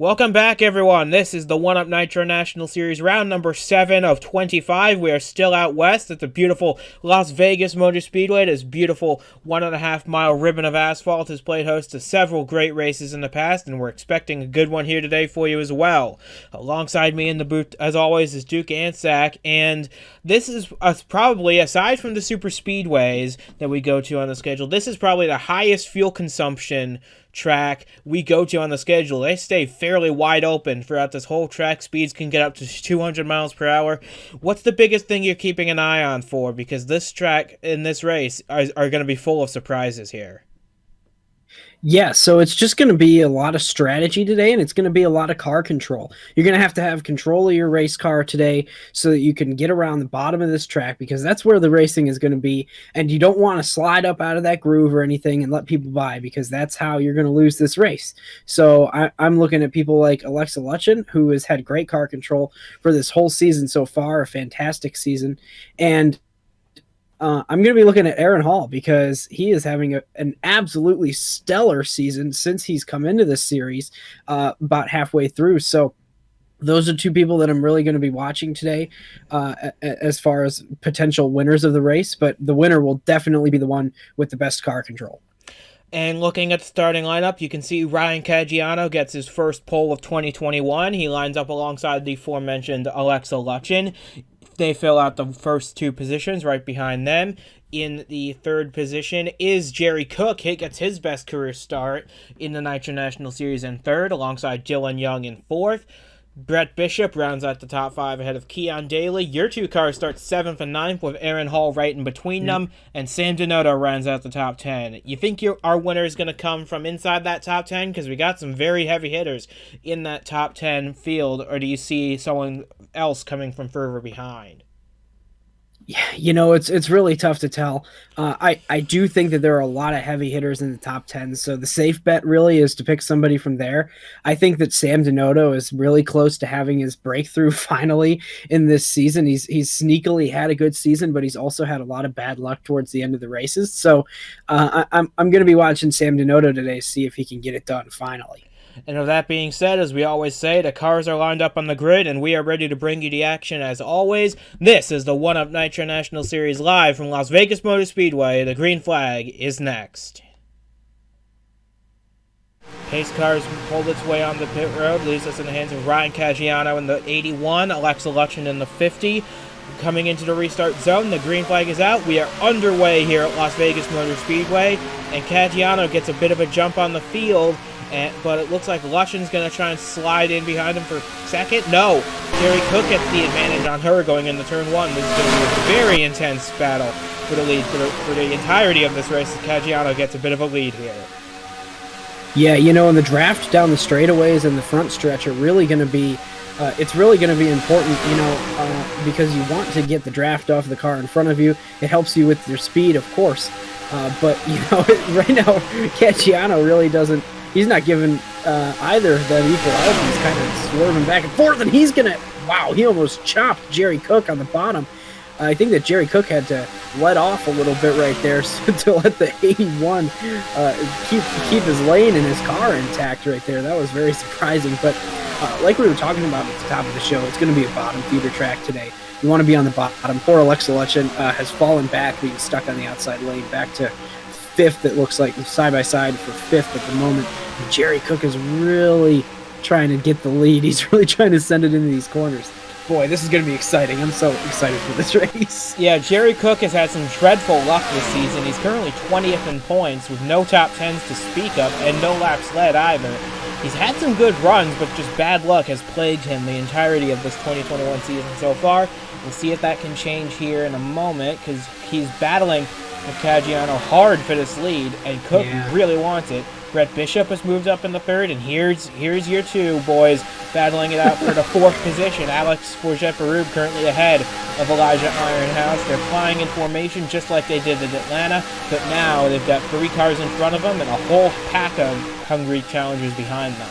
Welcome back, everyone. This is the 1UP Nitro National Series, round number 7 of 25. We are still out west at the beautiful Las Vegas Motor Speedway. This beautiful 1.5-mile ribbon of asphalt has played host to several great races in the past, and we're expecting a good one here today for you as well. Alongside me in the booth, as always, is Duke and Sack, and this is probably, aside from the super speedways that we go to on the schedule, this is probably the highest fuel consumption track we go to on the schedule. They stay fairly wide open throughout this whole track. Speeds can get up to 200 miles per hour. What's the biggest thing you're keeping an eye on for? Because this track in this race are going to be full of surprises here. Yeah, so it's just going to be a lot of strategy today, and it's going to be a lot of car control. You're going to have control of your race car today so that you can get around the bottom of this track, because that's where the racing is going to be, and you don't want to slide up out of that groove or anything and let people by, because that's how you're going to lose this race. So I'm looking at people like Alexa Lutchen, who has had great car control for this whole season so far, a fantastic season, and I'm going to be looking at Aaron Hall, because he is having an absolutely stellar season since he's come into this series about halfway through. So those are two people that I'm really going to be watching today as far as potential winners of the race. But the winner will definitely be the one with the best car control. And looking at the starting lineup, you can see Ryan Caggiano gets his first pole of 2021. He lines up alongside the aforementioned Alexa Lutchen. They fill out the first two positions right behind them. In the third position is Jerry Cook. He gets his best career start in the Nitro National Series in third, alongside Dylan Young in fourth. Brett Bishop rounds out the top 5 ahead of Keon Daly. Your two cars start 7th and 9th with Aaron Hall right in between them, and Sam Donotto rounds out the top 10. You think our winner is going to come from inside that top 10? Because we got some very heavy hitters in that top 10 field, or do you see someone else coming from further behind? Yeah, it's really tough to tell. I do think that there are a lot of heavy hitters in the top 10, so the safe bet really is to pick somebody from there. I think that Sam Donotto is really close to having his breakthrough finally in this season. He's sneakily had a good season, but he's also had a lot of bad luck towards the end of the races. So I'm going to be watching Sam Donotto today to see if he can get it done finally. And with that being said, as we always say, the cars are lined up on the grid, and we are ready to bring you the action as always. This is the 1UP Nitro National Series live from Las Vegas Motor Speedway. The green flag is next. Pace cars pulled its way on the pit road, leaves us in the hands of Ryan Caggiano in the 81, Alexa Lutchen in the 50. Coming into the restart zone, the green flag is out. We are underway here at Las Vegas Motor Speedway, and Caggiano gets a bit of a jump on the field. But it looks like Lutchen's going to try and slide in behind him for second. No, Jerry Cook gets the advantage on her going into turn 1. This is going to be a very intense battle for the lead for the entirety of this race. Caggiano gets a bit of a lead here. Yeah, in the draft down the straightaways and the front stretch are really going to be it's really going to be important, because you want to get the draft off the car in front of you. It helps you with your speed, of course. But right now, Caggiano really doesn't. He's not giving either of them equal help. He's kind of swerving back and forth, and he's going to... Wow, he almost chopped Jerry Cook on the bottom. I think that Jerry Cook had to let off a little bit right there to let the 81 keep his lane and his car intact right there. That was very surprising. But like we were talking about at the top of the show, it's going to be a bottom feeder track today. You want to be on the bottom. Poor Alexa Lutchen has fallen back, being stuck on the outside lane, back to 5th. It looks like side by side for 5th at the moment. And Jerry Cook is really trying to get the lead. He's really trying to send it into these corners. Boy, this is going to be exciting. I'm so excited for this race. Yeah, Jerry Cook has had some dreadful luck this season. He's currently 20th in points with no top 10s to speak of and no laps led either. He's had some good runs, but just bad luck has plagued him the entirety of this 2021 season so far. We'll see if that can change here in a moment, because he's battling with Caggiano hard for this lead, and Cook really wants it. Brett Bishop has moved up in the 3rd, and here's your two boys battling it out for the 4th position. Alex Forget-Barube currently ahead of Elijah Ironhouse. They're flying in formation just like they did at Atlanta, but now they've got 3 cars in front of them and a whole pack of hungry challengers behind them.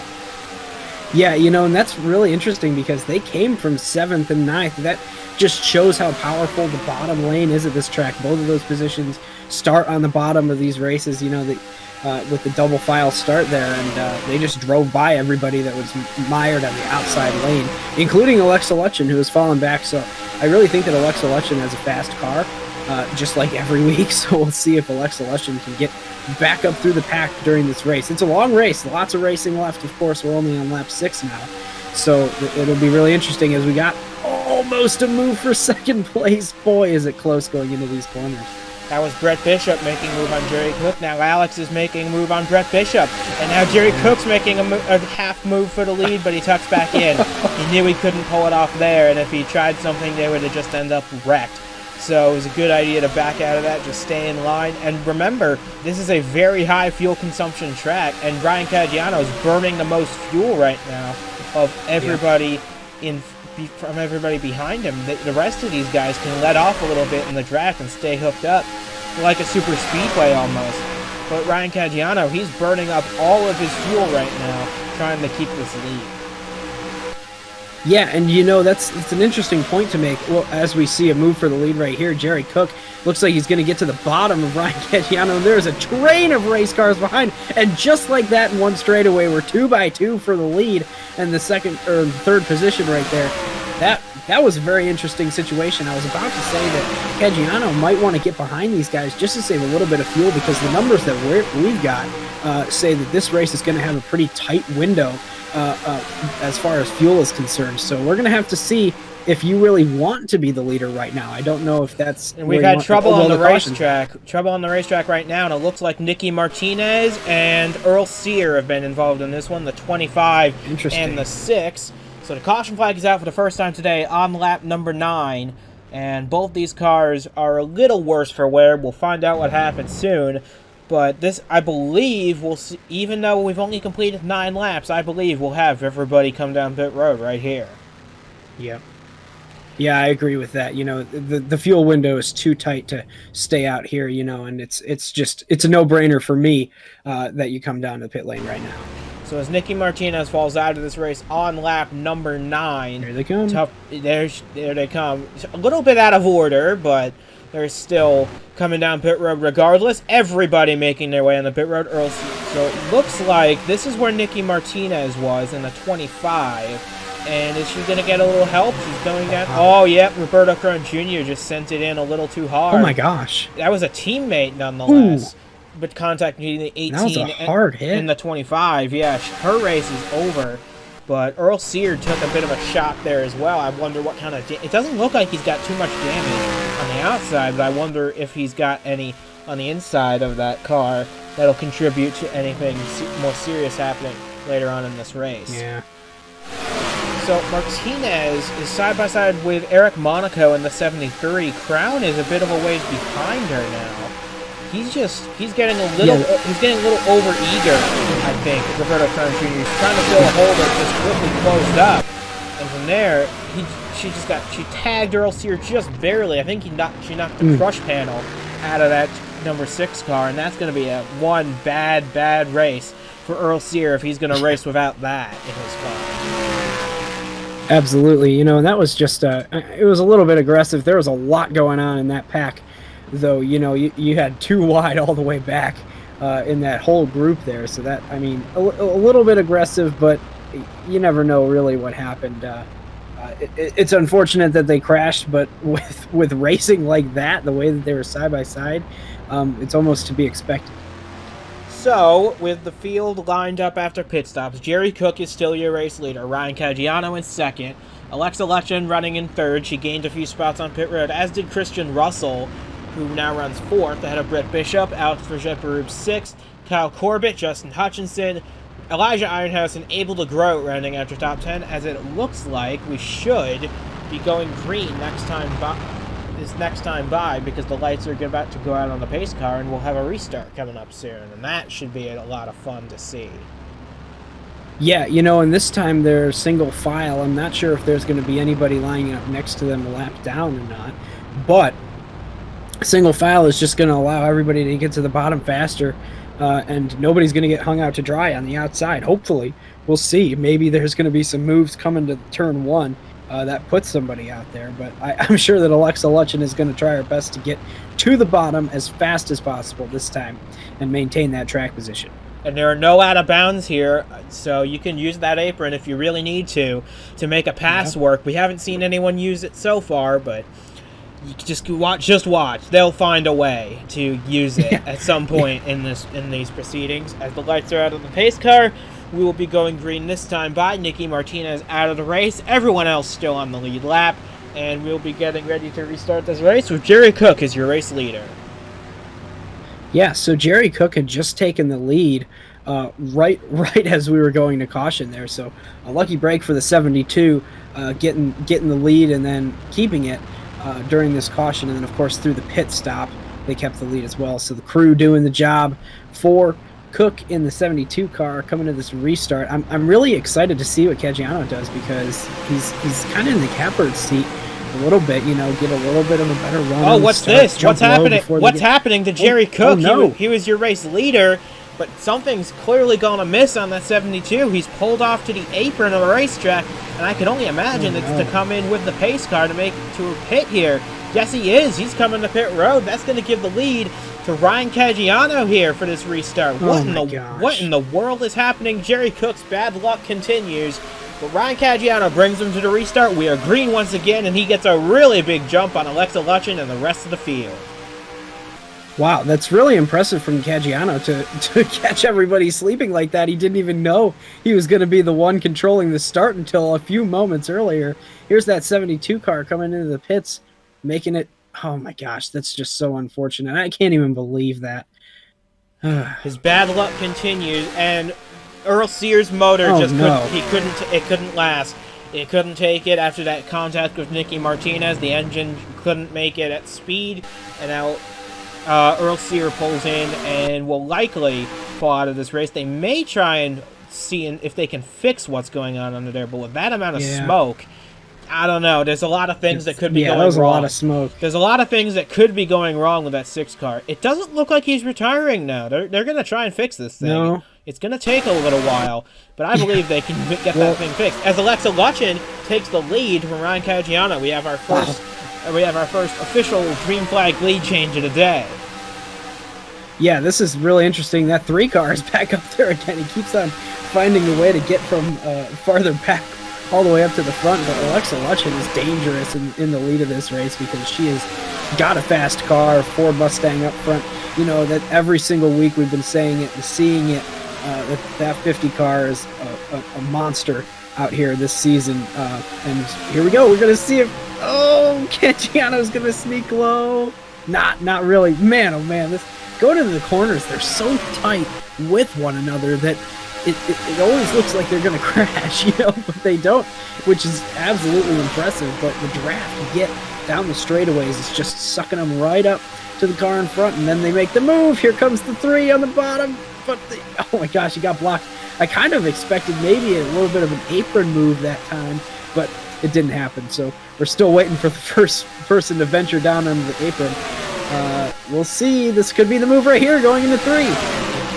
Yeah, you know, and that's really interesting because they came from 7th and 9th. That just shows how powerful the bottom lane is at this track. Both of those positions start on the bottom of these races, you know, with the double file start there, and they just drove by everybody that was mired on the outside lane, including Alexa Lutchen, who has fallen back. So I really think that Alexa Lutchen has a fast car, just like every week. So we'll see if Alexa Lutchen can get back up through the pack during this race. It's a long race, lots of racing left. Of course, we're only on lap 6 now, so it'll be really interesting as we got almost a move for second place. Boy, is it close going into these corners. That was Brett Bishop making a move on Jerry Cook. Now Alex is making a move on Brett Bishop. And now Jerry Cook's making a half move for the lead, but he tucks back in. He knew he couldn't pull it off there, and if he tried something, they would have just ended up wrecked. So it was a good idea to back out of that, just stay in line. And remember, this is a very high fuel consumption track, and Ryan Caggiano is burning the most fuel right now of everybody from everybody behind him. The rest of these guys can let off a little bit in the draft and stay hooked up like a super speedway almost. But Ryan Caggiano, he's burning up all of his fuel right now trying to keep this lead. Yeah, and you know, it's an interesting point to make. Well, as we see a move for the lead right here, Jerry Cook looks like he's going to get to the bottom of Ryan Caggiano, and there's a train of race cars behind. And just like that in one straightaway, we're 2 by 2 for the lead and the second or third position right there. That was a very interesting situation. I was about to say that Caggiano might want to get behind these guys just to save a little bit of fuel, because the numbers that we've got say that this race is going to have a pretty tight window as far as fuel is concerned. So we're going to have to see if you really want to be the leader right now. I don't know if that's... And we've had trouble on the racetrack. Trouble on the racetrack right now, and it looks like Nicky Martinez and Earl Sear have been involved in this one, the 25 and the 6. So the caution flag is out for the first time today on lap number 9, and both these cars are a little worse for wear. We'll find out what happens soon. But this, I believe, we'll see, even though we've only completed 9 laps, I believe we'll have everybody come down pit road right here. Yeah. Yeah, I agree with that. You know, the fuel window is too tight to stay out here, you know, and it's a no-brainer for me that you come down to the pit lane right now. So as Nicky Martinez falls out of this race on lap number 9. There they come. There they come. A little bit out of order, but they're still coming down pit road regardless. Everybody making their way on the pit road. So it looks like this is where Nicky Martinez was in the 25. And is she going to get a little help? She's going down. Oh, yep. Roberto Crone Jr. just sent it in a little too hard. Oh, my gosh. That was a teammate, nonetheless. Ooh. But contacting the 18 that was a hard hit. In the 25. Yeah, her race is over. But Earl Sear took a bit of a shot there as well. I wonder what kind of... It doesn't look like he's got too much damage on the outside, but I wonder if he's got any on the inside of that car that'll contribute to anything more serious happening later on in this race. Yeah. So Martinez is side-by-side with Eric Monaco in the 73. Crown is a bit of a ways behind her now. He's getting a little over eager, I think. Roberto Crown Jr. He's trying to fill a hole that just quickly closed up, and from there she tagged Earl Sear just barely. I think she knocked the crush panel out of that number 6 car, and that's going to be a one bad race for Earl Sear if he's going to race without that in his car. Absolutely, you know, and that was just it was a little bit aggressive. There was a lot going on in that pack. Though, you know, you had 2 wide all the way back in that whole group there. So that, I mean, a little bit aggressive, but you never know really what happened. It's unfortunate that they crashed, but with racing like that, the way that they were side by side, it's almost to be expected. So, with the field lined up after pit stops, Jerry Cook is still your race leader. Ryan Caggiano in 2nd. Alexa Lutchen running in 3rd. She gained a few spots on pit road, as did Christian Russell, who now runs 4th, ahead of Brett Bishop. Alex Vergepperub 6th, Kyle Corbett, Justin Hutchinson, Elijah Ironhausen able to grow rounding out your top 10, as it looks like we should be going green next time by, because the lights are about to go out on the pace car, and we'll have a restart coming up soon, and that should be a lot of fun to see. Yeah, you know, and this time they're single file. I'm not sure if there's going to be anybody lining up next to them to lap down or not, but single file is just going to allow everybody to get to the bottom faster. and nobody's going to get hung out to dry on the outside. Hopefully, we'll see. Maybe there's going to be some moves coming to turn one that puts somebody out there. But I'm sure that Alexa Lutchen is going to try her best to get to the bottom as fast as possible this time and maintain that track position. And there are no out of bounds here, so you can use that apron if you really need to make a pass work. We haven't seen anyone use it so far, but you just watch. They'll find a way to use it at some point in these proceedings. As the lights are out of the pace car, we will be going green this time by Nicky Martinez out of the race. Everyone else still on the lead lap, and we'll be getting ready to restart this race with Jerry Cook as your race leader. Yeah, so Jerry Cook had just taken the lead right as we were going to caution there. So a lucky break for the 72, getting the lead and then keeping it during this caution. And then, of course, through the pit stop, they kept the lead as well. So the crew doing the job for Cook in the 72 car coming to this restart. I'm really excited to see what Caggiano does because he's kind of in the catbird seat a little bit, get a little bit of a better run. Oh, what's this? What's happening? What's happening to Jerry Cook? Oh, no. He was your race leader, but something's clearly going to miss on that 72. He's pulled off to the apron of the racetrack, and I can only imagine it's to come in with the pace car to make to a pit here. Yes, he is. He's coming to pit road. That's going to give the lead to Ryan Caggiano here for this restart. What in the world is happening? Jerry Cook's bad luck continues. But Ryan Caggiano brings him to the restart. We are green once again, and he gets a really big jump on Alexa Lutchen and the rest of the field. Wow, that's really impressive from Caggiano to catch everybody sleeping like that. He didn't even know he was going to be the one controlling the start until a few moments earlier. Here's that 72 car coming into the pits, making it. Oh my gosh, that's just so unfortunate. I can't even believe that. His bad luck continues, and Earl Sears' motor couldn't last. It couldn't take it after that contact with Nicky Martinez. The engine couldn't make it at speed, and now Earl Sears pulls in and will likely fall out of this race. They may try and see if they can fix what's going on under there, but with that amount of smoke, I don't know. There's a lot of things that could be going wrong. Yeah, there's a lot of smoke. There's a lot of things that could be going wrong with that 6 car. It doesn't look like he's retiring now. They're going to try and fix this thing. No. It's going to take a little while, but I believe they can get that thing fixed. As Alexa Lutchen takes the lead from Ryan Caggiano, we have our first official Green Flag lead change of the day. Yeah, this is really interesting. That 3 car is back up there again. He keeps on finding a way to get from farther back all the way up to the front, but Alexa Lutchen is dangerous in the lead of this race because she has got a fast car, Ford Mustang up front. That every single week we've been saying it and seeing it, that 50 car is a monster out here this season. And here we go. We're going to see if, Caggiano's going to sneak low. Not really. Man, oh man, going into the corners, they're so tight with one another that it always looks like they're going to crash, but they don't, which is absolutely impressive. But the draft you get down the straightaways is just sucking them right up to the car in front, and then they make the move. Here comes the 3 on the bottom, but oh my gosh, he got blocked. I kind of expected maybe a little bit of an apron move that time, but it didn't happen. So we're still waiting for the first person to venture down under the apron. We'll see. This could be the move right here, going into 3.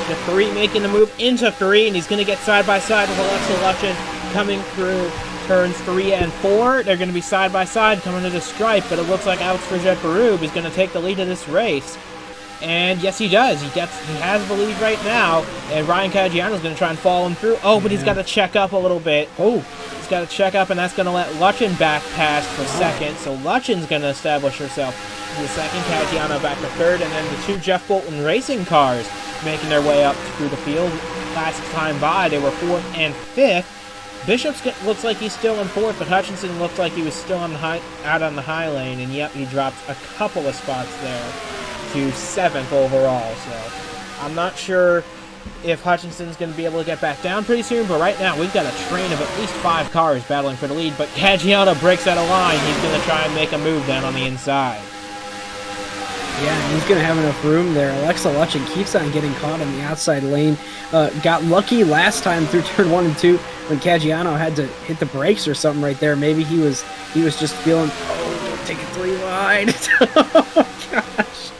The 3 making the move into 3, and he's going to get side by side with Alexa Lutchen coming through turns 3 and 4. They're going to be side by side coming to the stripe, but it looks like Alex Frigette-Barube is going to take the lead of this race. And yes, he does. He has the lead right now, and Ryan Caggiano is going to try and follow him through. Oh, but he's got to check up a little bit. He's got to check up, and that's going to let Lutchen back past for second. So Lutchen's going to establish herself in the second, Caggiano back to third, and then the 2 Jeff Bolton racing cars making their way up through the field. Last time by, they were 4th and 5th. Bishop's looks like he's still in 4th, but Hutchinson looks like he was still out on the high lane, and yep, he dropped a couple of spots there to 7th overall. So I'm not sure if Hutchinson's going to be able to get back down pretty soon, but right now we've got a train of at least 5 cars battling for the lead, but Caggiano breaks out of line. He's going to try and make a move down on the inside. Yeah, he's going to have enough room there. Alexa Lutchen keeps on getting caught on the outside lane. Got lucky last time through turn 1 and 2 when Caggiano had to hit the brakes or something right there. Maybe he was just feeling, take it 3 wide. Oh, gosh.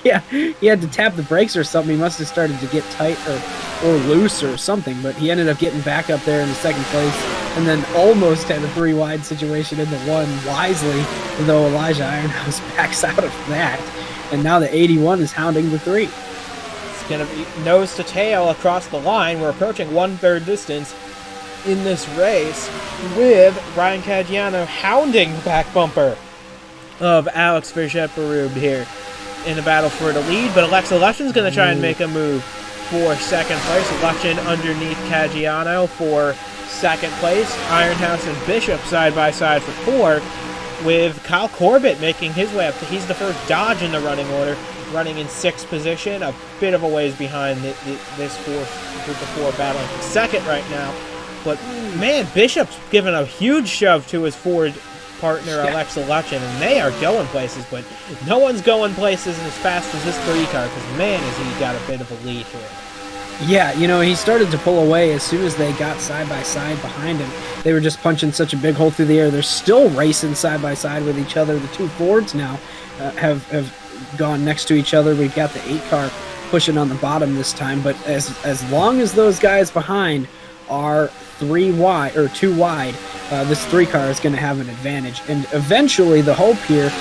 Yeah, he had to tap the brakes or something. He must have started to get tight or loose or something, but he ended up getting back up there in the 2nd place and then almost had a 3 wide situation in the 1 wisely, though Elijah Ironhouse backs out of that. And now the 81 is hounding the 3. It's going to be nose to tail across the line. We're approaching 1/3 distance in this race with Ryan Caggiano hounding the back bumper of Alex Verget-Berube here in the battle for the lead. But Alexa Lutchen's going to try and make a move for 2nd place. Lutchen underneath Caggiano for 2nd place. Ironhouse and Bishop side by side for 4th, with Kyle Corbett making his way up. He's the first Dodge in the running order, running in 6th position, a bit of a ways behind this group of 4 battling for 2nd right now. But man, Bishop's given a huge shove to his Ford partner, Alexa Lutchen, and they are going places, but no one's going places as fast as this 3 car, because man, has he got a bit of a lead here. Yeah, you know, he started to pull away as soon as they got side by side behind him. They were just punching such a big hole through the air. They're still racing side by side with each other. The 2 Fords now have gone next to each other. We've got the 8 car pushing on the bottom this time, but as long as those guys behind are 3 wide or 2 wide, this 3 car is going to have an advantage. And eventually the hope here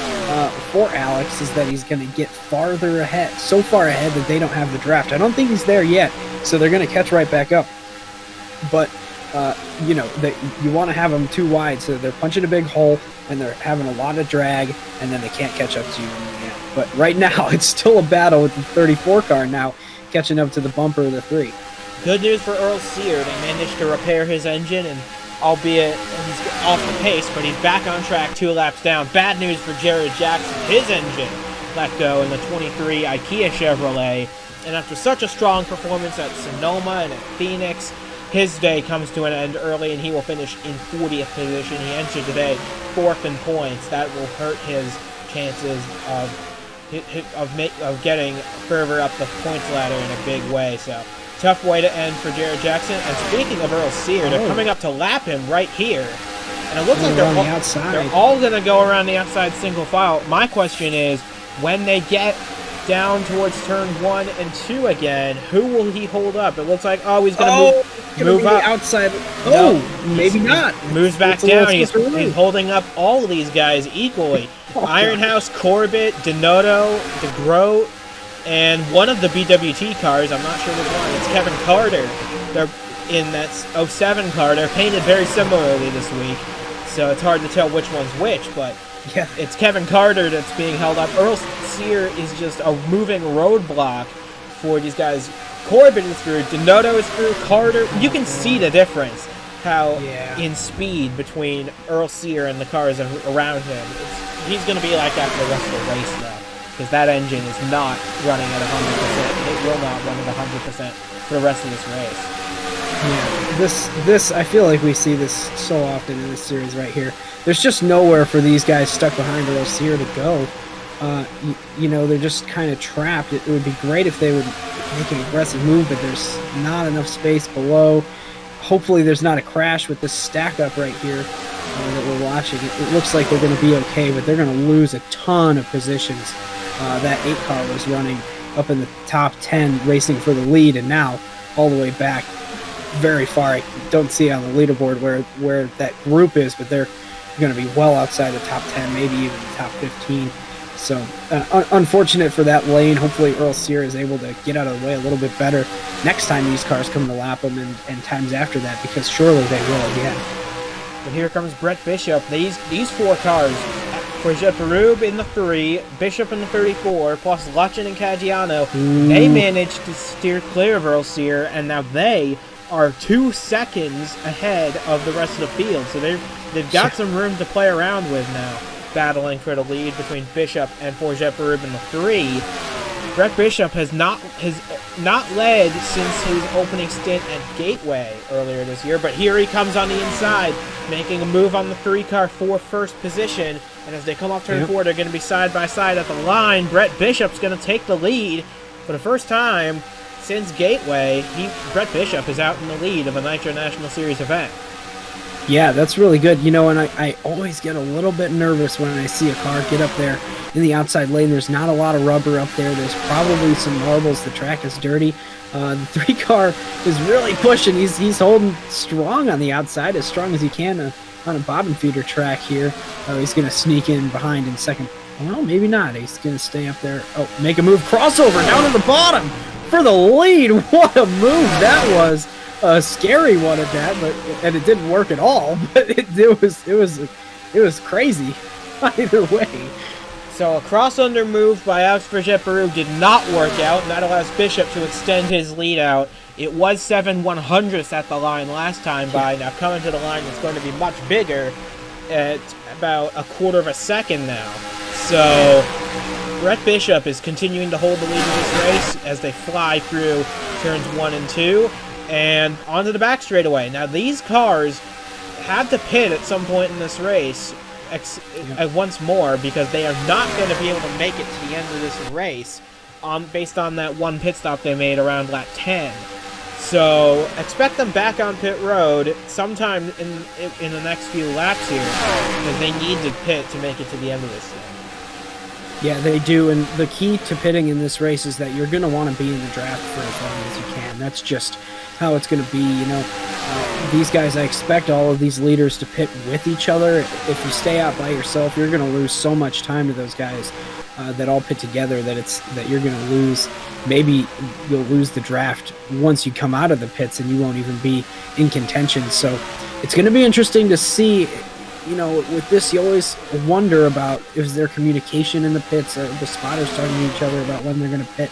for Alex is that he's going to get farther ahead, so far ahead that they don't have the draft. I don't think he's there yet, so they're going to catch right back up. But you know, you want to have them 2 wide so they're punching a big hole and they're having a lot of drag, and then they can't catch up to you in the end. But right now it's still a battle with the 34 car now catching up to the bumper of the 3. Good news for Earl Sear. They managed to repair his engine, and albeit he's off the pace, but he's back on track 2 laps down. Bad news for Jared Jackson. His engine let go in the 23 IKEA Chevrolet, and after such a strong performance at Sonoma and at Phoenix, his day comes to an end early, and he will finish in 40th position. He entered today 4th in points. That will hurt his chances of getting further up the points ladder in a big way. So tough way to end for Jared Jackson. And speaking of Earl Sear, they're coming up to lap him right here. And it looks like they're all going to go around the outside single file. My question is, when they get down towards turn 1 and 2 again, who will he hold up? It looks like, he's going to move up. Outside. Maybe not. Moves back down. He's holding up all of these guys equally. Ironhouse, Corbett, Denotto, DeGroat, and one of the BWT cars, I'm not sure which one, it's Kevin Carter. They're in that 07 car. They're painted very similarly this week, so it's hard to tell which one's which, but yeah, it's Kevin Carter that's being held up. Earl Sear is just a moving roadblock for these guys. Corbett is through, Denotto is through, Carter. You can see the difference, how in speed between Earl Sear and the cars around him. He's going to be like that for the rest of the race now, because that engine is not running at 100%. It will not run at 100% for the rest of this race. Yeah, this I feel like we see this so often in this series right here. There's just nowhere for these guys stuck behind Earl Sear to go. You know, they're just kind of trapped. It would be great if they would make an aggressive move, but there's not enough space below. Hopefully there's not a crash with this stack up right here that we're watching. It looks like they're going to be okay, but they're going to lose a ton of positions. That 8 car was running up in the top 10 racing for the lead, and now all the way back very far. I don't see on the leaderboard where that group is, but they're going to be well outside the top 10, maybe even the top 15. So unfortunate for that lane. Hopefully Earl Sear is able to get out of the way a little bit better next time these cars come to lap them, and times after that, because surely they will again. But here comes Brett Bishop. These 4 cars, Verget-Berube in the 3, Bishop in the 34, plus Lutchen and Caggiano, they managed to steer clear of Earl Sear, and now they are 2 seconds ahead of the rest of the field. So they've got some room to play around with now, battling for the lead between Bishop and Verget-Berube in the 3. Brett Bishop has not led since his opening stint at Gateway earlier this year, but here he comes on the inside, making a move on the 3 car for first position. And as they come off turn 4, they're going to be side by side at the line. Brett Bishop's going to take the lead for the first time since Gateway. Brett Bishop is out in the lead of a Nitro National Series event. Yeah, that's really good. You know, and I always get a little bit nervous when I see a car get up there in the outside lane. There's not a lot of rubber up there. There's probably some marbles. The track is dirty. The three car is really pushing. He's holding strong on the outside, as strong as he can on a bottom feeder track here. He's going to sneak in behind in second. Well, maybe not. He's going to stay up there. Oh, make a move. Crossover down to the bottom for the lead. What a move that was. A scary one at that, and it didn't work at all. But it was crazy either way. So a cross-under move by Alex Verget-Baru did not work out, and that allows Bishop to extend his lead out. It was 7/100ths at the line last time by. Now coming to the line, it's going to be much bigger at about a quarter of a second now. So Brett Bishop is continuing to hold the lead in this race as they fly through turns 1 and 2. And onto the back straightaway. Now these cars had to pit at some point in this race once more, because they are not going to be able to make it to the end of this race based on that one pit stop they made around lap 10. So expect them back on pit road sometime in the next few laps here, because they need to pit to make it to the end of this thing. Yeah, they do, and the key to pitting in this race is that you're going to want to be in the draft for as long as you can. That's just how it's going to be. You know, these guys, I expect all of these leaders to pit with each other. If you stay out by yourself, you're going to lose so much time to those guys that all pit together that you're going to lose. Maybe you'll lose the draft once you come out of the pits, and you won't even be in contention. So it's going to be interesting to see. You know, with this, you always wonder about, is there communication in the pits? Are the spotters talking to each other about when they're going to pit?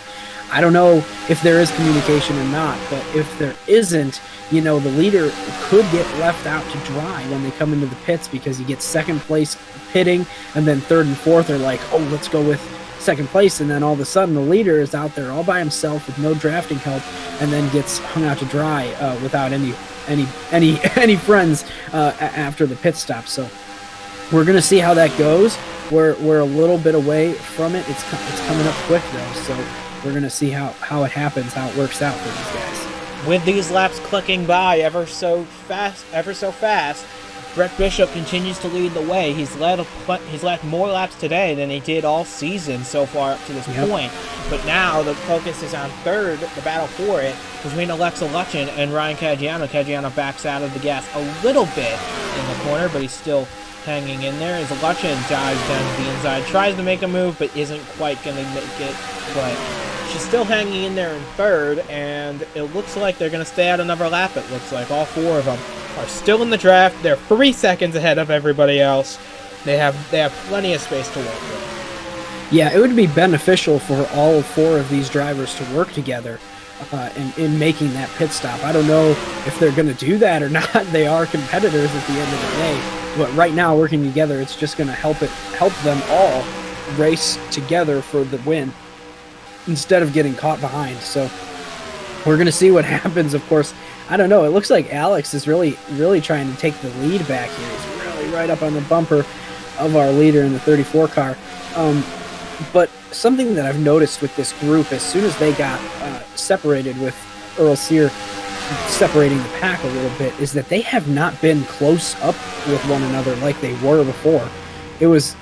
I don't know if there is communication or not, but if there isn't, you know, the leader could get left out to dry when they come into the pits, because he gets second place pitting, and then third and fourth are like, oh, let's go with second place, and then all of a sudden the leader is out there all by himself with no drafting help, and then gets hung out to dry without any friends after the pit stop. So we're gonna see how that goes. We're a little bit away from it. It's coming up quick though, so we're gonna see how it happens, how it works out for these guys. With these laps clicking by ever so fast, Brett Bishop continues to lead the way. He's led more laps today than he did all season so far up to this point. But now the focus is on third, the battle for it, between Alexa Lutchen and Ryan Caggiano. Caggiano backs out of the gas a little bit in the corner, but he's still hanging in there as Lutchen dives down to the inside, tries to make a move, but isn't quite going to make it. But she's still hanging in there in third, and it looks like they're going to stay out another lap. It looks like all four of them are still in the draft. They're 3 seconds ahead of everybody else. They have plenty of space to work with. Yeah, it would be beneficial for all four of these drivers to work together in making that pit stop. I don't know if they're going to do that or not. They are competitors at the end of the day, but right now working together, it's just going to help them all race together for the win instead of getting caught behind. So we're going to see what happens. Of course, I don't know. It looks like Alex is really trying to take the lead back here. He's really right up on the bumper of our leader in the 34 car. But something that I've noticed with this group, as soon as they got separated, with Earl Sear separating the pack a little bit, is that they have not been close up with one another like they were before. It was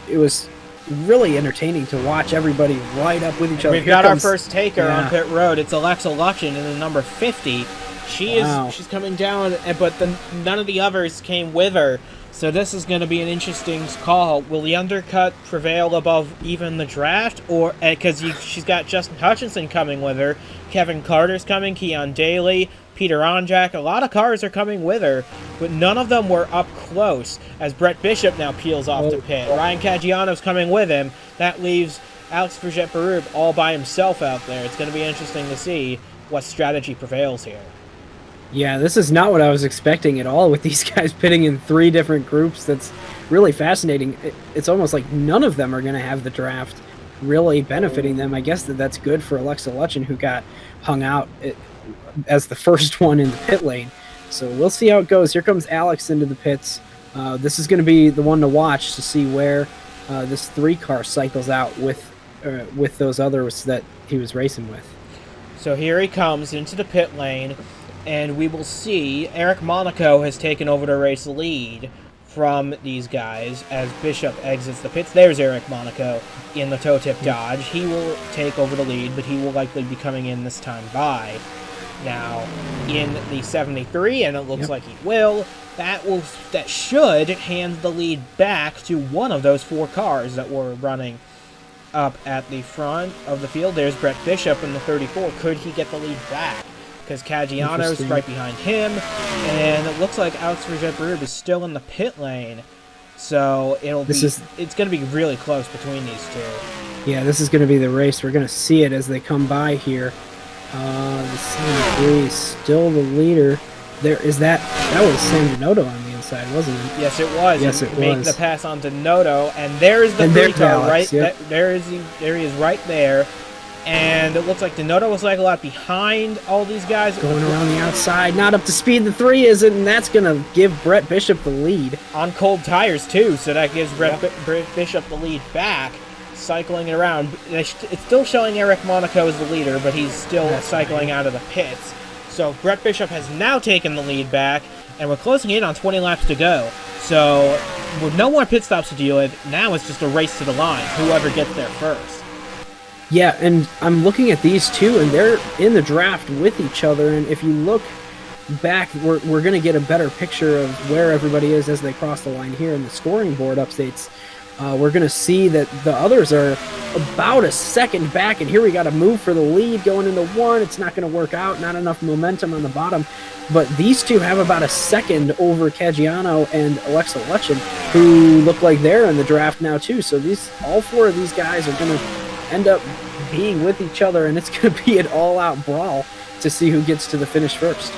really entertaining to watch everybody right up with each other. We've got our first taker on pit road. It's Alexa Lutchen in the number 50. She's coming down, but none of the others came with her. So this is going to be an interesting call. Will the undercut prevail above even the draft? Or because she's got Justin Hutchinson coming with her, Kevin Carter's coming, Keon Daly, Peter Onjak. A lot of cars are coming with her, but none of them were up close as Brett Bishop now peels off to pit. Ryan Caggiano's coming with him. That leaves Alex Verget-Baru all by himself out there. It's going to be interesting to see what strategy prevails here. Yeah, this is not what I was expecting at all, with these guys pitting in 3 different groups. That's really fascinating. It's almost like none of them are going to have the draft really benefiting them. I guess that's good for Alexa Lutchen, who got hung out as the first one in the pit lane. So we'll see how it goes. Here comes Alex into the pits. This is going to be the one to watch to see where this 3-car cycles out with those others that he was racing with. So here he comes into the pit lane. and we will see Eric Monaco has taken over the race lead from these guys as Bishop exits the pits. There's Eric Monaco in the toe tip dodge. He will take over the lead, but he will likely be coming in this time by. Now, in the 73, and it looks like he will, that should hand the lead back to one of those 4 cars that were running up at the front of the field. There's Brett Bishop in the 34. Could he get the lead back? Because Caggiano's right behind him, and it looks like Alex Verget is still in the pit lane. So it's going to be really close between these two. Yeah, this is going to be the race. We're going to see it as they come by here. The 73 is still the leader. That was Sam Denoto on the inside, wasn't it? Yes, it was. Yes, it making was. the pass on Denoto, and there's the 3 car right. Yep. There he is right there. And it looks like Denoto was like a lot behind all these guys. Going around the outside, not up to speed. The 3 isn't, and that's going to give Brett Bishop the lead. On cold tires, too, so that gives Brett Bishop the lead back, cycling it around. It's still showing Eric Monaco as the leader, but he's still cycling out of the pits. So Brett Bishop has now taken the lead back, and we're closing in on 20 laps to go. So with no more pit stops to deal with, now it's just a race to the line, whoever gets there first. Yeah, and I'm looking at these two, and they're in the draft with each other, and if you look back, we're going to get a better picture of where everybody is as they cross the line here in the scoring board updates. We're going to see that the others are about a second back, and here we got a move for the lead going into 1. It's not going to work out, not enough momentum on the bottom, but these two have about a second over Caggiano and Alexa Lutchen, who look like they're in the draft now too. So all 4 of these guys are going to end up being with each other, and it's going to be an all-out brawl to see who gets to the finish first.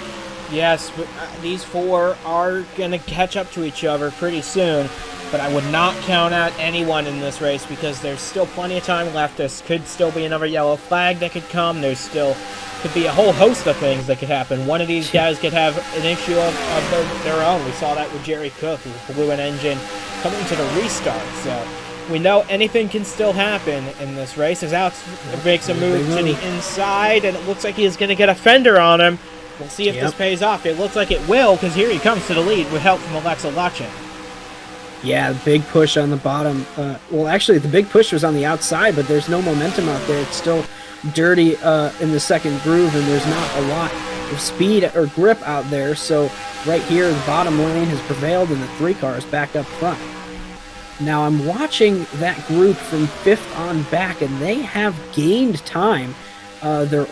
Yes, but these 4 are going to catch up to each other pretty soon, but I would not count out anyone in this race because there's still plenty of time left. There could still be another yellow flag that could come. There's still could be a whole host of things that could happen. One of these guys could have an issue of their own. We saw that with Jerry Cook, who blew an engine coming to the restart, so we know anything can still happen in this race. As Alex makes a move to the inside, and it looks like he's going to get a fender on him. We'll see if this pays off. It looks like it will, because here he comes to the lead with help from Alexa Lutchen. Yeah, big push on the bottom. Well, actually, the big push was on the outside, but there's no momentum out there. It's still dirty in the second groove, and there's not a lot of speed or grip out there. So right here, the bottom lane has prevailed, and the 3 cars back up front. Now I'm watching that group from 5th on back, and they have gained time. They're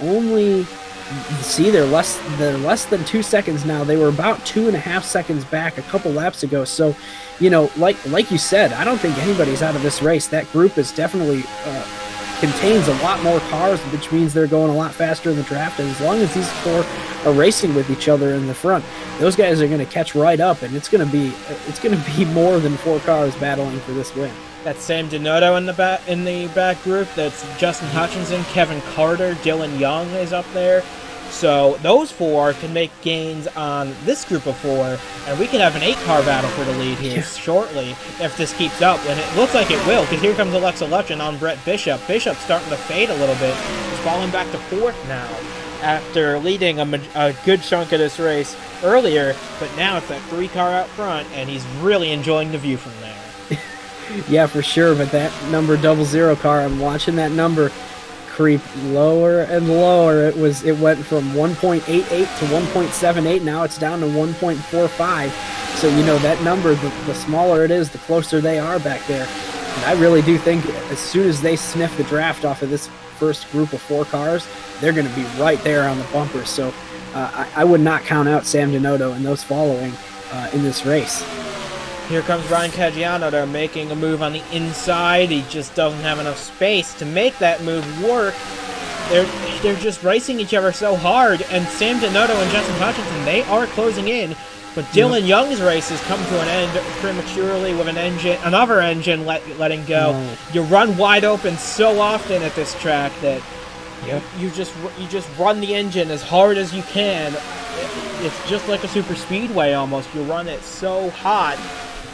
less than 2 seconds now. They were about 2.5 seconds back a couple laps ago. So, you know, like you said, I don't think anybody's out of this race. That group is definitely contains a lot more cars, which means they're going a lot faster in the draft. And as long as these 4 are racing with each other in the front, those guys are going to catch right up, and it's going to be more than 4 cars battling for this win. That's Sam Denoto in the back group. That's Justin Hutchinson, Kevin Carter, Dylan Young is up there. So those 4 can make gains on this group of 4, and we can have an 8-car battle for the lead here shortly if this keeps up. And it looks like it will, because here comes Alexa Lutchen on Brett Bishop. Bishop's starting to fade a little bit. He's falling back to 4th now after leading a good chunk of this race earlier, but now it's that 3-car out front, and he's really enjoying the view from there. Yeah, for sure, but that number 00 car, I'm watching that number creep lower and lower. It went from 1.88 to 1.78. Now it's down to 1.45. So, you know, that number, the smaller it is, the closer they are back there. And I really do think as soon as they sniff the draft off of this first group of 4 cars, they're going to be right there on the bumper. So I would not count out Sam Denoto and those following in this race. Here comes Ryan Caggiano. They're making a move on the inside. He just doesn't have enough space to make that move work. They're just racing each other so hard, and Sam Denoto and Justin Hutchinson, they are closing in, but Dylan Young's race has come to an end prematurely with another engine letting go. You run wide open so often at this track that you just run the engine as hard as you can. It's just like a super speedway almost. You run it so hot,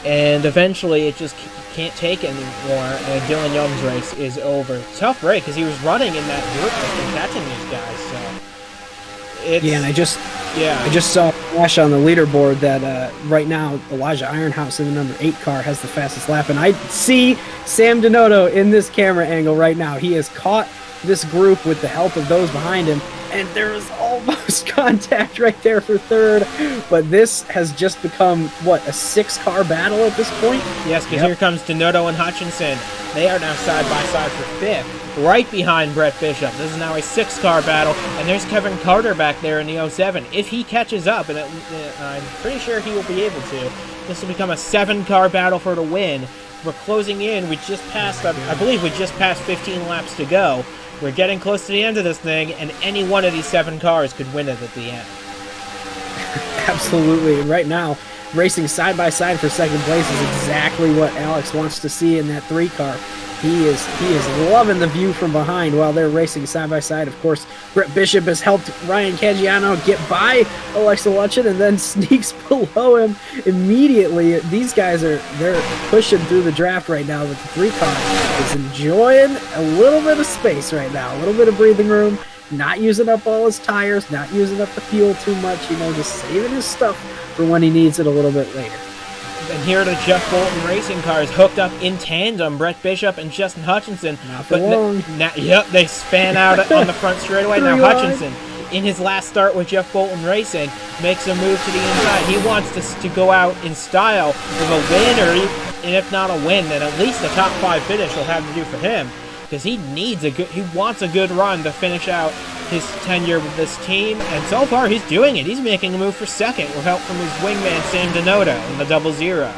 and eventually it just can't take it anymore, and Dylan Young's race is over. Tough break, because he was running in that group that's been catching these guys, so Yeah, and I just yeah. saw a flash on the leaderboard that right now Elijah Ironhouse in the number 8 car has the fastest lap, and I see Sam Donotto in this camera angle right now. He has caught this group with the help of those behind him, and there is almost contact right there for third, but this has just become, what, a 6-car battle at this point? Yes, because here comes Donotto and Hutchinson. They are now side by side for 5th, right behind Brett Bishop. This is now a 6-car battle, and there's Kevin Carter back there in the 07. If he catches up, and I'm pretty sure he will be able to, this will become a 7-car battle for the win. We're closing in. We just passed, I believe we just passed 15 laps to go. We're getting close to the end of this thing, and any one of these 7 cars could win it at the end. Absolutely. Right now, racing side by side for second place is exactly what Alex wants to see in that 3 car. He is loving the view from behind while they're racing side by side. Of course, Brett Bishop has helped Ryan Caggiano get by Alexa Lutchen and then sneaks below him immediately. These guys they're pushing through the draft right now, but the 3 car is enjoying a little bit of space right now, a little bit of breathing room, not using up all his tires, not using up the fuel too much, you know, just saving his stuff for when he needs it a little bit later. And here are the Jeff Bolton racing cars hooked up in tandem, Brett Bishop and Justin Hutchinson. Not for long. Yep, they span out on the front straightaway. Now Hutchinson, in his last start with Jeff Bolton Racing, makes a move to the inside. He wants to go out in style with a win, and if not a win, then at least a top 5 finish will have to do for him, because he wants a good run to finish out his tenure with this team, and so far he's doing it. He's making a move for second with help from his wingman Sam Donotto in the 00.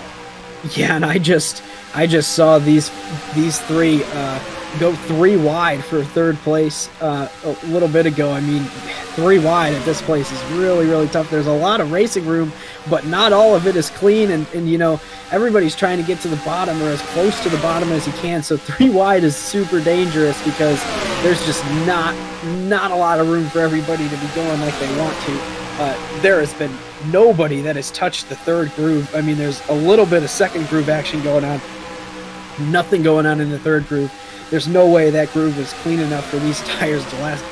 Yeah, and I just saw these 3 go 3 wide for third place a little bit ago. I mean, 3 wide at this place is really, really tough. There's a lot of racing room, but not all of it is clean, and you know, everybody's trying to get to the bottom or as close to the bottom as you can, so 3 wide is super dangerous because there's just not a lot of room for everybody to be going like they want to. There has been nobody that has touched the third groove. I mean, there's a little bit of second groove action going on, nothing going on in the third groove. There's no way that groove is clean enough for these tires to last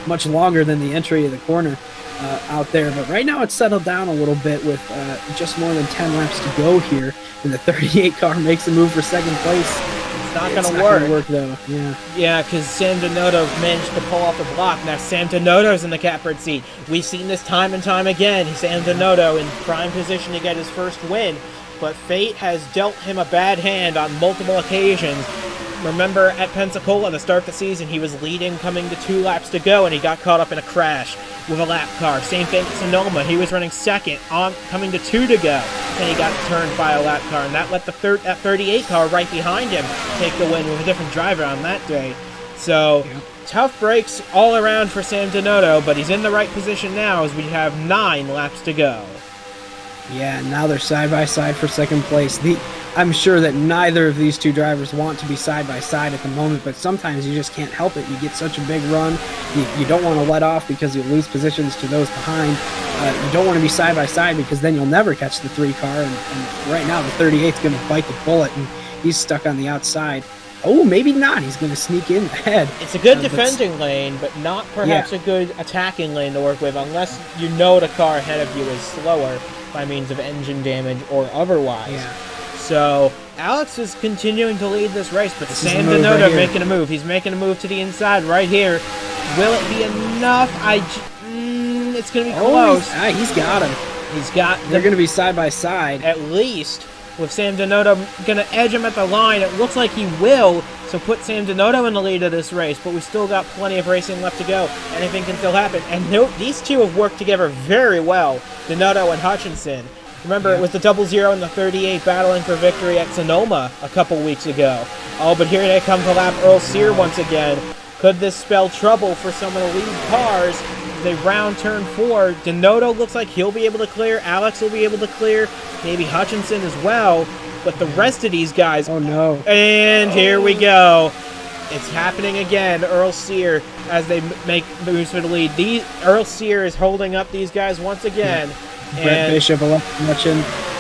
much longer than the entry of the corner out there. But right now it's settled down a little bit with just more than 10 laps to go here, and the 38 car makes a move for second place. It's not going to work though. Yeah, because Sam Donotto managed to pull off the block. Now Sam Donotto's in the catbird seat. We've seen this time and time again. Sam Donotto in prime position to get his first win, but fate has dealt him a bad hand on multiple occasions. Remember at Pensacola to start the season, he was leading coming to 2 laps to go, and he got caught up in a crash with a lap car. Same thing at Sonoma. He was running second on coming to 2 to go, and he got turned by a lap car, and that let that 38 car right behind him take the win with a different driver on that day. So tough breaks all around for Sam Donotto, but he's in the right position now as we have 9 laps to go. Yeah, now they're side by side for second place. I'm sure that neither of these 2 drivers want to be side by side at the moment, but sometimes you just can't help it. You get such a big run, you don't want to let off because you lose positions to those behind. You don't want to be side by side because then you'll never catch the 3 car, and right now the 38's going to bite the bullet, and he's stuck on the outside. Oh, maybe not. He's going to sneak in ahead. It's a good defending lane, but not perhaps a good attacking lane to work with unless you know the car ahead of you is slower by means of engine damage or otherwise. Yeah. So Alex is continuing to lead this race, but Sam Donotto making a move. He's making a move to the inside right here. Will it be enough? It's going to be close. He's got him. He's got. They're going to be side by side. At least with Sam Donotto going to edge him at the line. It looks like he will, so put Sam Donotto in the lead of this race, but we still got plenty of racing left to go. Anything can still happen. And note, these 2 have worked together very well, Donotto and Hutchinson. Remember, it was the 00 and the 38 battling for victory at Sonoma a couple weeks ago. Oh, but here they come to lap Earl Sear once again. Could this spell trouble for some of the lead cars? They round turn 4. Donotto looks like he'll be able to clear. Alex will be able to clear. Maybe Hutchinson as well. But the rest of these guys... Oh, no. And here we go. It's happening again. Earl Sear, as they make moves for the lead. Earl Sear is holding up these guys once again. Brett Bishop, watching.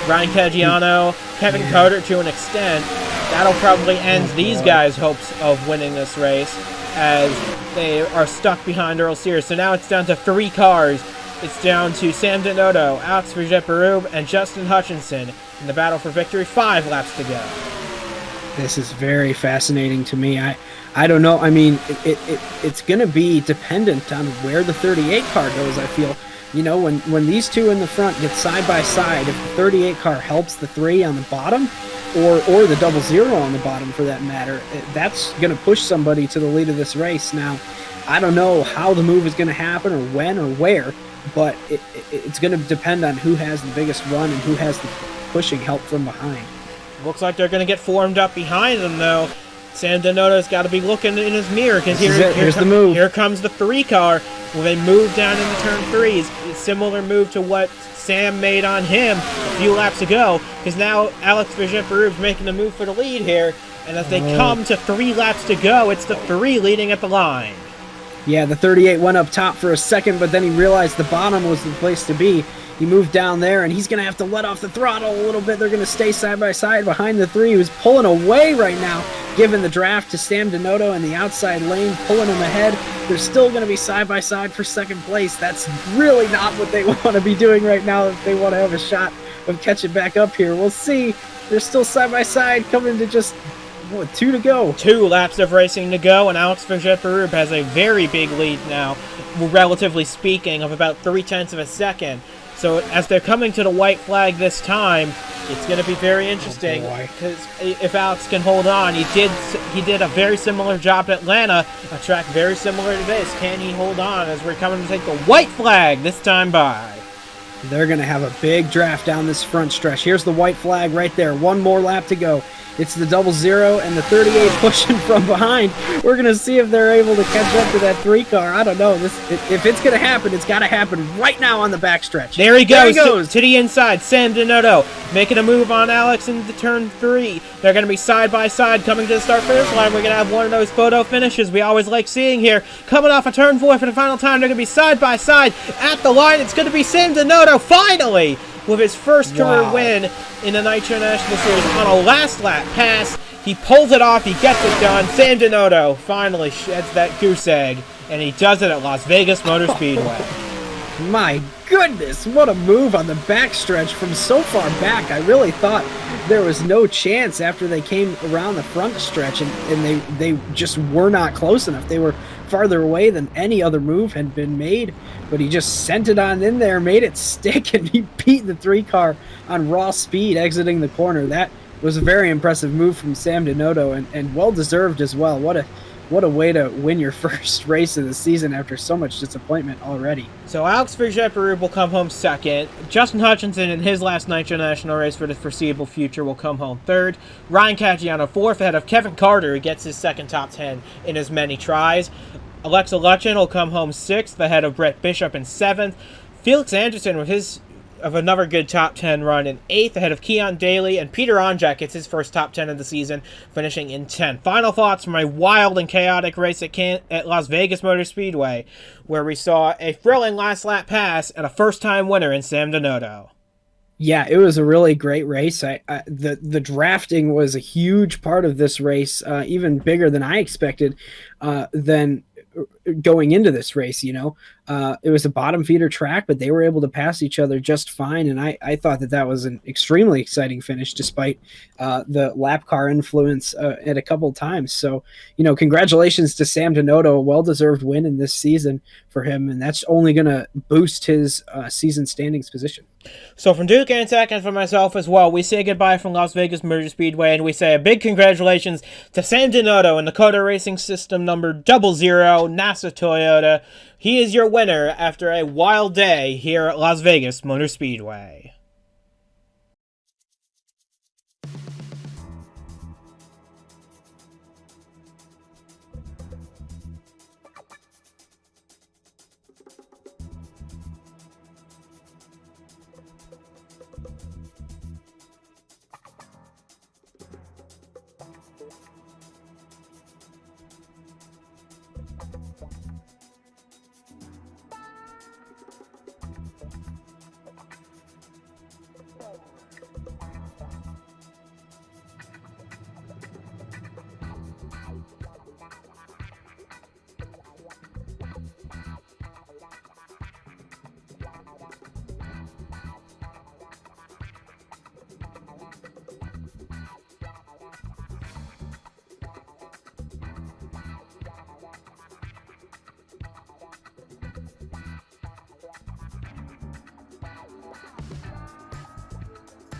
Ryan Caggiano, Kevin Carter to an extent. That'll probably end these guys' hopes of winning this race as they are stuck behind Earl Sears. So now it's down to 3 cars it's down to Sam Denotto, Alex Verjepperub, and Justin Hutchinson in the battle for victory. 5 laps to go. This is very fascinating to me. I don't know. I mean, it's going to be dependent on where the 38 car goes, I feel. You know, when these two in the front get side by side, if the 38 car helps the 3 on the bottom, or the 00 on the bottom for that matter, that's going to push somebody to the lead of this race. Now, I don't know how the move is going to happen or when or where, but it's going to depend on who has the biggest run and who has the pushing help from behind. Looks like they're going to get formed up behind them, though. Sam Denotto's got to be looking in his mirror, because here's the move. Here comes the 3 car with a move down into turn 3. It's a similar move to what Sam made on him a few laps ago, because now Alex Verjepperub's making the move for the lead here, and as they come to 3 laps to go, it's the 3 leading at the line. Yeah, the 38 went up top for a second, but then he realized the bottom was the place to be. He moved down there, and he's going to have to let off the throttle a little bit. They're going to stay side by side behind the 3, who's pulling away right now, giving the draft to Sam Denotto in the outside lane, pulling him ahead. They're still going to be side by side for second place. That's really not what they want to be doing right now if they want to have a shot of catching back up here. We'll see. They're still side by side, coming to just 2 to go. 2 laps of racing to go, and Alex Verjepperub has a very big lead now, relatively speaking, of about 0.3 of a second. So as they're coming to the white flag this time, it's going to be very interesting, because if Alex can hold on, he did a very similar job at Atlanta, a track very similar to this. Can he hold on as we're coming to take the white flag this time by? They're going to have a big draft down this front stretch. Here's the white flag right there. 1 more lap to go. It's the 00 and the 38 pushing from behind. We're going to see if they're able to catch up to that 3 car. I don't know. If it's going to happen, it's got to happen right now on the backstretch. There he goes. To the inside. Sam Denotto making a move on Alex into turn 3. They're going to be side by side coming to the start-finish line. We're going to have one of those photo finishes we always like seeing here. Coming off a turn 4 for the final time. They're going to be side by side at the line. It's going to be Sam Denotto finally with his first career win in the Nitro National Series on a last lap pass. He pulls it off, he gets it done. Sam Denotto finally sheds that goose egg, and he does it at Las Vegas Motor Speedway. My goodness, what a move on the backstretch from so far back. I really thought there was no chance after they came around the front stretch, and they just were not close enough. They were farther away than any other move had been made, but he just sent it on in there, made it stick, and he beat the 3 car on raw speed exiting the corner. That was a very impressive move from Sam Denotto, and well-deserved as well. What a way to win your first race of the season after so much disappointment already. So Alex Verjepperub will come home second. Justin Hutchinson in his last Nitro National race for the foreseeable future will come home third. Ryan Caggiano fourth, ahead of Kevin Carter, who gets his second top 10 in as many tries. Alexa Lutchen will come home 6th, ahead of Brett Bishop in 7th. Felix Anderson with another good top 10 run in 8th, ahead of Keon Daly, and Peter Onjak gets his first top 10 of the season, finishing in 10th. Final thoughts from a wild and chaotic race at Las Vegas Motor Speedway, where we saw a thrilling last lap pass and a first-time winner in Sam Denotto. Yeah, it was a really great race. The drafting was a huge part of this race, even bigger than I expected. Than going into this race, it was a bottom feeder track, but they were able to pass each other just fine. And I thought that was an extremely exciting finish, despite the lap car influence at a couple of times. So, congratulations to Sam Denotto, a well-deserved win in this season for him. And that's only going to boost his season standings position. So from Duke and Tech and for myself as well, we say goodbye from Las Vegas Motor Speedway, and we say a big congratulations to Sam Denotto in the Coda Racing System number 00, NASA Toyota. He is your winner after a wild day here at Las Vegas Motor Speedway.